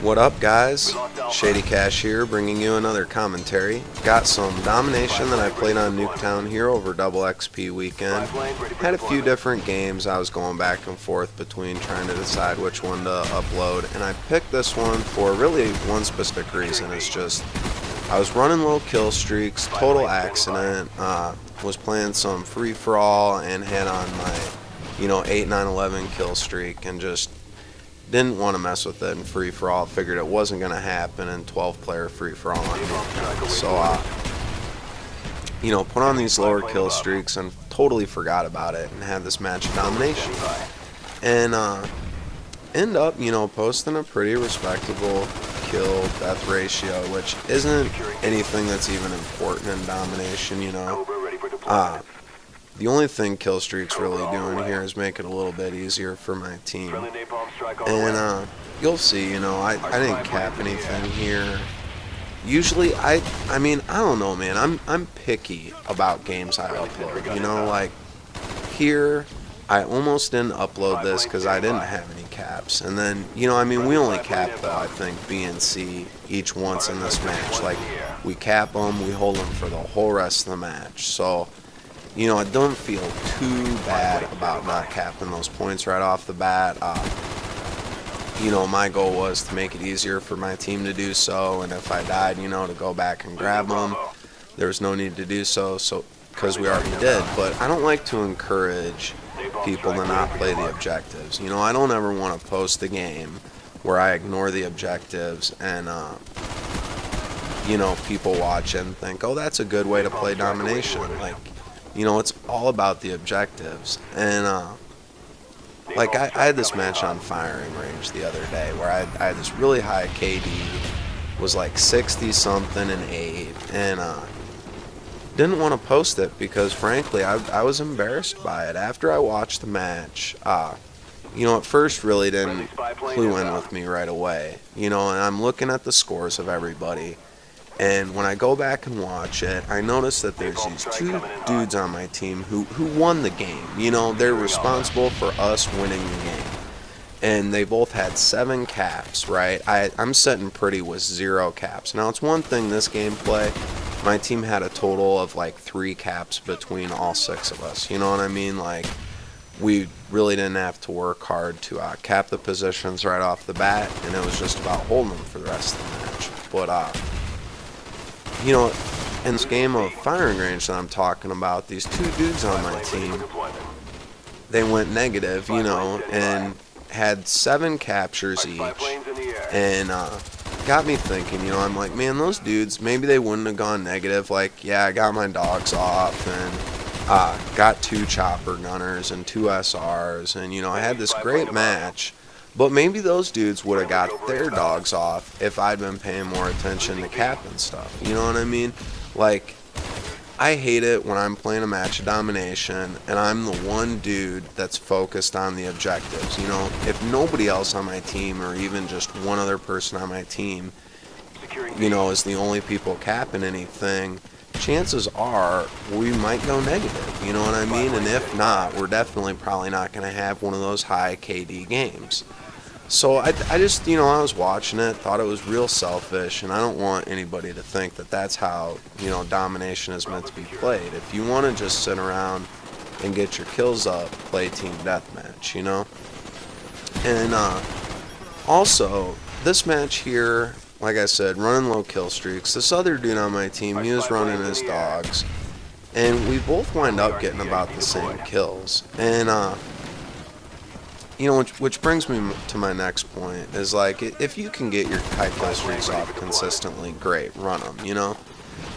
What up, guys? Shady Cash here, bringing you another commentary. Got some domination that I played on Nuketown here over double XP weekend. Had a few different games I was going back and forth between trying to decide which one to upload, and I picked this one for really one specific reason. It's just I was running low kill streaks, total accident, was playing some free-for-all and had on my 8, 9, 11 kill streak and just didn't want to mess with it in free-for-all. Figured it wasn't going to happen in 12-player free-for-all on Nuketown. So, put on these lower kill streaks and totally forgot about it and had this match of domination. And end up, posting a pretty respectable kill death ratio, which isn't anything that's even important in domination, The only thing Killstreaks really doing here is make it a little bit easier for my team. And you'll see, I didn't cap anything here. Usually, I don't know, man. I'm picky about games I upload. Like here, I almost didn't upload this because I didn't have any caps. And then, we only cap though, I think, B and C each once in this match. Like, we cap them, we hold them for the whole rest of the match. So, I don't feel too bad about not capping those points right off the bat. My goal was to make it easier for my team to do so, and if I died, to go back and grab them. There was no need to do so, because we already did. But I don't like to encourage people to not play the objectives. I don't ever want to post a game where I ignore the objectives and, people watch it and think, oh, that's a good way to play domination. Like, it's all about the objectives. And, I had this match on firing range the other day where I had this really high KD, was like 60-something and 8, and didn't want to post it because, frankly, I was embarrassed by it. After I watched the match, at first really didn't clue in with me right away, and I'm looking at the scores of everybody. And when I go back and watch it, I notice that there's these two dudes on my team who won the game. They're responsible for us winning the game. And they both had 7 caps, right? I'm sitting pretty with 0 caps. Now, it's one thing this gameplay, my team had a total of like 3 caps between all 6 of us. You know what I mean? Like, we really didn't have to work hard to cap the positions right off the bat, and it was just about holding them for the rest of the match. But, in this game of firing range that I'm talking about, these 2 dudes on my team, they went negative, and had 7 captures each, and got me thinking, I'm like, man, those dudes, maybe they wouldn't have gone negative. Like, yeah, I got my dogs off, and got 2 chopper gunners and 2 SRs, and, I had this great match. But maybe those dudes would have got their dogs off if I'd been paying more attention to cap and stuff. You know what I mean? Like, I hate it when I'm playing a match of domination and I'm the one dude that's focused on the objectives. If nobody else on my team or even just one other person on my team, is the only people capping anything, chances are we might go negative. You know what I mean? And if not, we're definitely probably not going to have one of those high KD games. So I just, I was watching it, thought it was real selfish, and I don't want anybody to think that that's how, domination is meant to be played. If you want to just sit around and get your kills up, play team deathmatch, And also, this match here, like I said, running low kill streaks. This other dude on my team, he was running his dogs, and we both wind up getting about the same kills. And, which brings me to my next point, is like, if you can get your high kill streaks off consistently, great, run them,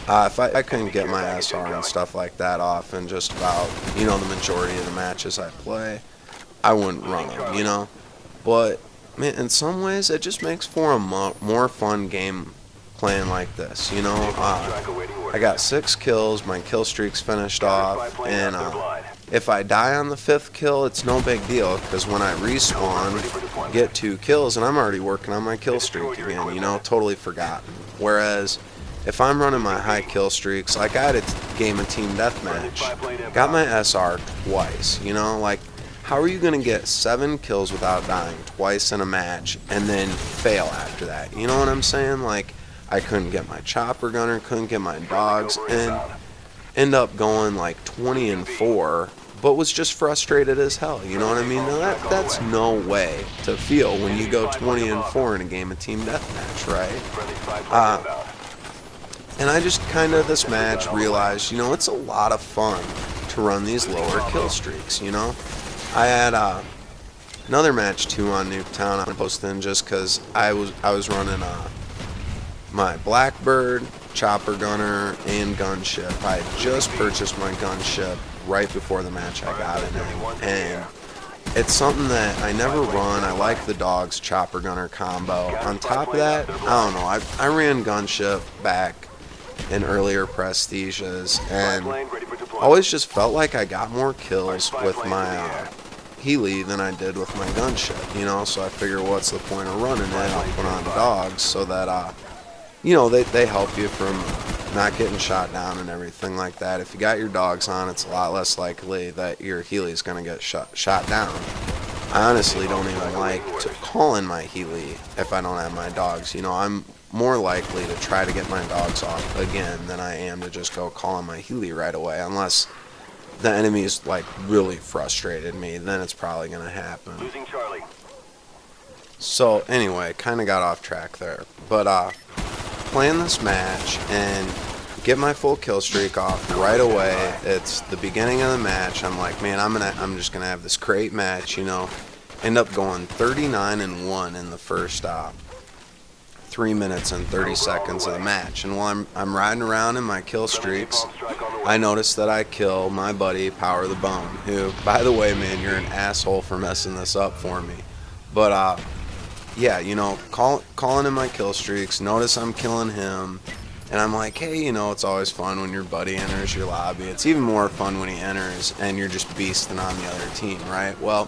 If I couldn't get my SR and stuff like that off in just about, the majority of the matches I play, I wouldn't run them, But, man, in some ways, it just makes for a more fun game playing like this, I got 6 kills, my kill streak's finished off, and, if I die on the 5th kill, it's no big deal, because when I respawn, get 2 kills, and I'm already working on my kill streak again, totally forgotten. Whereas, if I'm running my high kill streaks, like I had a game of team deathmatch, got my SR twice, like, How are you going to get 7 kills without dying twice in a match and then fail after that? You know what I'm saying? Like, I couldn't get my chopper gunner, couldn't get my dogs, and end up going like 20-4, but was just frustrated as hell. You know what I mean? Now that's no way to feel when you go 20-4 in a game of team deathmatch, right? And I just kind of this match realized, you know, it's a lot of fun to run these lower kill streaks. You know, I had another match too on Nuketown. I'm posting just because I was running my Blackbird, chopper gunner, and gunship. I had just purchased my gunship right before the match I got it in, and it's something that I never run. I like the dogs chopper gunner combo. On top of that, I don't know, I ran gunship back in earlier prestiges, and always just felt like I got more kills with my Healy than I did with my gunship, you know, so I figure what's the point of running it? I'll put on dogs so that you know, they help you from not getting shot down and everything like that. If you got your dogs on, it's a lot less likely that your Healy's going to get shot down. I honestly don't even like to call in my Healy if I don't have my dogs. You know, I'm more likely to try to get my dogs off again than I am to just go call in my Healy right away, unless the enemy's like really frustrated me. Then it's probably going to happen. So anyway, kind of got off track there, but playing this match and get my full kill streak off right away. It's the beginning of the match. I'm like, man, I'm just gonna have this great match, you know. End up going 39-1 in the first 3 minutes and 30 seconds of the match. And while I'm riding around in my kill streaks, I noticed that I kill my buddy PowerTheBone, who, by the way, man, you're an asshole for messing this up for me. But yeah, you know, calling in my kill streaks, notice I'm killing him, and I'm like, hey, you know, it's always fun when your buddy enters your lobby. It's even more fun when he enters and you're just beasting on the other team, right? Well,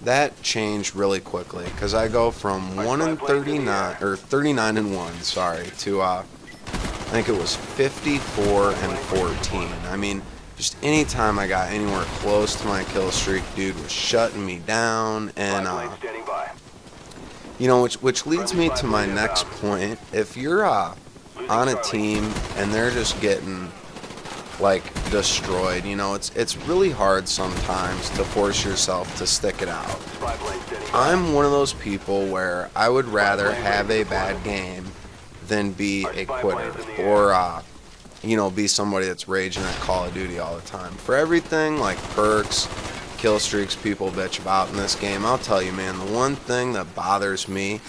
that changed really quickly, because I go from 39-1, sorry, to I think it was 54-14. I mean, just anytime I got anywhere close to my kill streak, dude was shutting me down, and you know, which leads me to my next point. If you're on a team and they're just getting like destroyed, you know, it's really hard sometimes to force yourself to stick it out. I'm one of those people where I would rather have a bad game than be a quitter, or you know, be somebody that's raging at Call of Duty all the time. For everything like perks, kill streaks people bitch about in this game, I'll tell you, man, the one thing that bothers me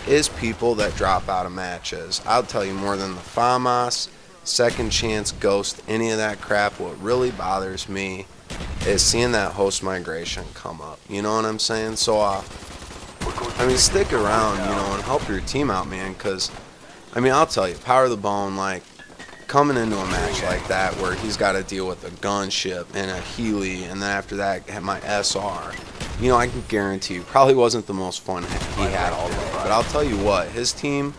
is people that drop out of matches. I'll tell you, more than the FAMAS, second chance, ghost, any of that crap, what really bothers me is seeing that host migration come up. You know what I'm saying? So I mean, stick around, you know, and help your team out, man, because I mean, I'll tell you, PowerTheBone, like, coming into a match like that where he's got to deal with a gunship and a Healy, and then after that have my SR, you know, I can guarantee you probably wasn't the most fun he had all day. But I'll tell you what, his team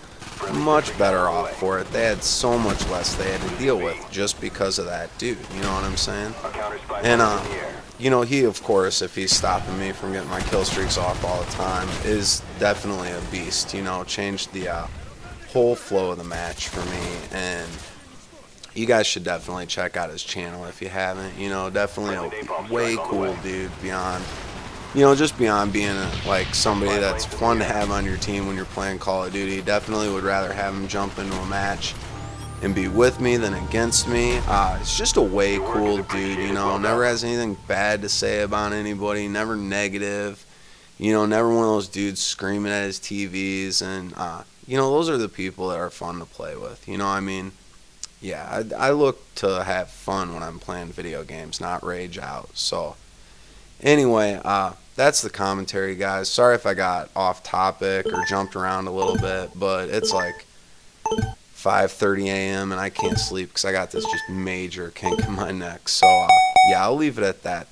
much better off for it. They had so much less they had to deal with just because of that dude. You know what I'm saying? And you know, he, of course, if he's stopping me from getting my kill streaks off all the time, is definitely a beast. You know, changed the whole flow of the match for me, and you guys should definitely check out his channel if you haven't. You know, definitely a way cool dude beyond, you know, just beyond being like somebody that's fun to have on your team when you're playing Call of Duty. Definitely would rather have him jump into a match and be with me than against me. It's just a way cool dude, you know, never has anything bad to say about anybody, never negative, you know, never one of those dudes screaming at his TVs, and you know, those are the people that are fun to play with, you know what I mean? Yeah, I look to have fun when I'm playing video games, not rage out. So anyway, that's the commentary, guys. Sorry if I got off topic or jumped around a little bit, but it's like 5:30 a.m. and I can't sleep because I got this just major kink in my neck. So yeah, I'll leave it at that.